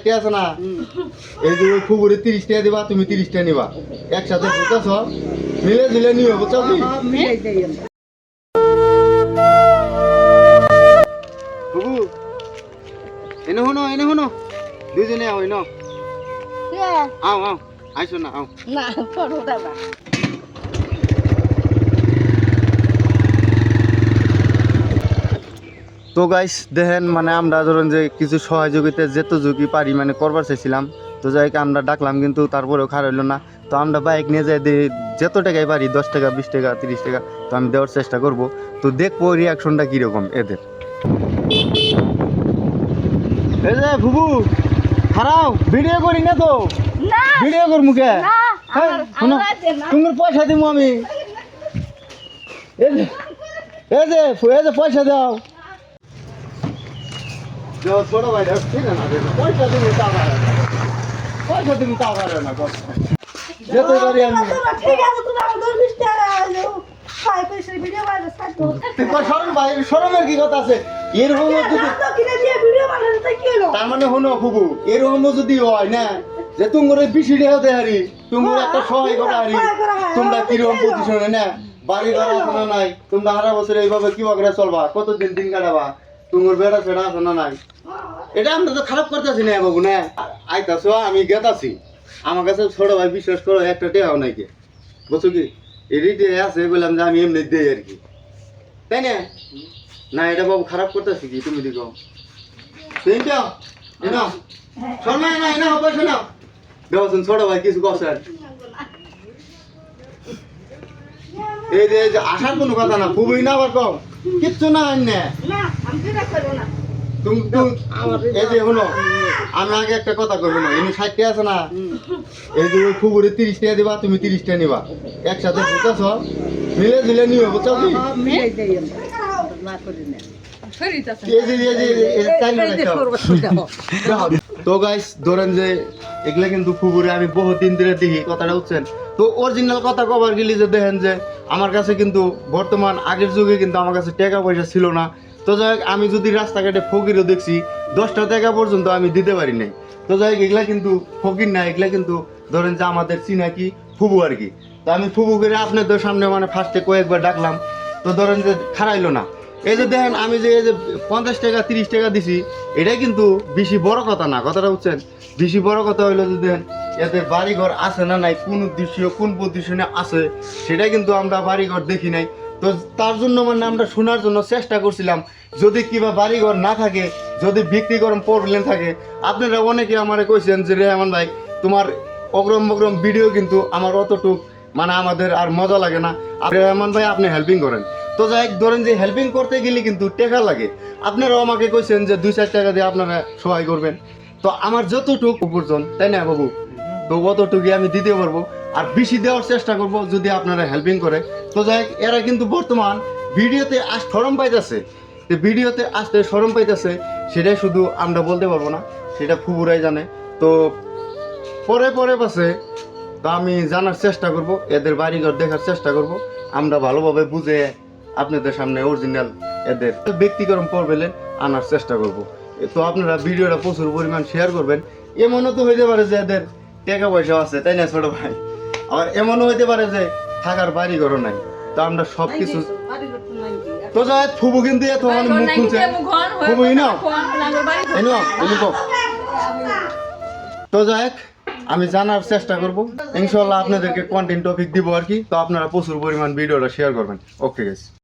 60 আছে না এই যে ওই ফুবুরে 30 টাকা দিবা তুমি 30 টাকা নিবা একসাথে বুঝতেছ মিলে দিলে নিও বুঝছো কি ফুবু এনে হনো দুইজনে আও এনো আও আইসো না আও না করো দাদা তো গাইস দেখেন মানে আমরা ধরুন যে কিছু সহযোগিতা যেত ঝুঁকি পারি মানে করবার চাইছিলাম তো যাই আমরা ডাকলাম কিন্তু তারপরেও খারাপ হইলো না তো আমরা বাইক নিয়ে যাই যত টাকায় পারি 10 টাকা 20 টাকা 30 টাকা তো আমি দেওয়ার চেষ্টা করব তো দেখবো রিয়াকশনটা কীরকম এদের এই যে ফুবু খারাও ভিডিও করি না তো ভিডিও কর মুখে তোমার পয়সা দিব আমি এই যে পয়সা দাও ছোট ভাই ঠিক না পয়সা তুমি তা পারে না যেতে পারি আমি ঠিক আছে তুমি আমাদের 20 টাকা খাই পয়সা ভিডিও বানাস থাকো শরম ভাই শরমের কি কথা আছে এরকম যদি কিনে দিয়ে ভিডিও বানাস তাই কি হলো তার মানে হনো ফুবু এরকম যদি হয় না যে তোমার বেশি দেহ দেহারি তোমার একটা সহায় করা হারি তোমরা কিরকম পজিশনে না বাড়ি ঘর আছে না নাই তোমরা সারা বছর এইভাবে কি করে চলবা কতদিন দিন কাটাবা তোমার বেড়া ফেড়া আছে না নাই এটা আমরা তো খারাপ করতেছি না বাবু না আইতাছো আমি গেতাছি আমার কাছে ছোট ভাই বিশ্বাস করো একটা টেহাও নাই কে বুঝছো কি এডিটে আছে বললাম যে আমি এমনি দেই আর কি তাই না না এটা বাবু খারাপ করতেছি কি তুমি দেখো সেইটা এনা শোনা না এনা হবে শোনা দেওছেন ছোট ভাই কিছু কষার এই যে আসার কোনো কথা না খুবই না আবার কম কিচ্ছু না আননে না আমি যেটা করব না তুমি এই যে হলো আমি আগে একটা কথা করবো না এমনি 60 টাকা আছে না এই যে ওই ফুবুরে 30 টাকা দিবা তুমি 30 টাকা নিবা একসাথে বুঝতেছ মিলে দিলে নিও বুঝছো কি মিলাই দেই না করি না তো গাইস ধরেন যে এগুলা কিন্তু ফুবুরে আমি বহুত দিন ধরে দেখি কথাটা বুঝছেন তো অরিজিনাল কথা কবার গেলি যে দেখেন যে আমার কাছে কিন্তু বর্তমান আগের যুগে কিন্তু আমার কাছে টাকা পয়সা ছিল না তো যাই আমি যদি রাস্তাঘাটে ফকিরও দেখছি 10টা টাকা পর্যন্ত আমি দিতে পারি নাই তো যাই এগুলা কিন্তু ফকির না এগুলা কিন্তু ধরেন যে আমাদের চিনাকি ফুবু আর কি তো আমি ফুবু করে আপনাদের সামনে মানে ফার্স্টে কয়েকবার ডাকলাম তো ধরেন যে খারাইলো না এই যে দেখেন আমি যে এই যে 50 টাকা 30 টাকা দিছি এটাই কিন্তু বেশি বড় কথা না কথাটা বুঝছেন বেশি বড় কথা হইলো যে দেখেন এতে বাড়িঘর আছে না নাই কোন উদ্দেশ্য কোন পজিশনে আছে সেটা কিন্তু আমরা বাড়িঘর দেখি নাই তো তার জন্য মানে আমরা শোনার জন্য চেষ্টা করছিলাম যদি কিবা বাড়িঘর না থাকে যদি বিক্রি করেন প্রবলেম থাকে আপনারা অনেকে আমারে কইছেন যে রেহমান ভাই তোমার অগ্রম বগ্রম ভিডিও কিন্তু আমার অতটুক মানে আমাদের আর মজা লাগে না রেহমান ভাই আপনি হেল্পিং করেন তো যাই ধরেন যে হেল্পিং করতে গেলে কিন্তু টাকা লাগে আপনারাও আমাকে কইছেন যে 2-4 টাকা দিয়ে আপনারা সহায় করবেন তো আমার যতটুক উপার্জন তাই না বাবু তো অতটুকুই আমি দিতে পারবো আর বেশি দেওয়ার চেষ্টা করব যদি আপনারা হেল্পিং করে তো যাই এরা কিন্তু বর্তমান ভিডিওতে শরম পাইতেছে তো ভিডিওতে আসতে শরম পাইতেছে সেটাই শুধু আমরা বলতে পারবো না সেটা ফুবুরাই জানে তো পরে পাশে তো আমি জানার চেষ্টা করব এদের বাড়িঘর দেখার চেষ্টা করব আমরা ভালোভাবে বুঝে আপনাদের সামনে অরিজিনাল এদের ব্যক্তিগত প্রবলেম আনার চেষ্টা করব তো আপনারা ভিডিওটা প্রচুর পরিমাণ শেয়ার করবেন এমনও তো হইতে পারে যে এদের টাকা পয়সা আছে তাই না ছোট ভাই আবার এমনও হইতে পারে যে থাকার বাড়িঘরও নাই তো আমরা সব কিছু তো যাই ফুবু কিন্তু এত মানে মুখ খুলছে ফুবু তো যাই আমি জানার চেষ্টা করব ইনশাআল্লাহ আপনাদেরকে কন্টেন্ট টপিক দিব আর কি তো আপনারা প্রচুর পরিমাণ ভিডিওটা শেয়ার করবেন ওকে গাইস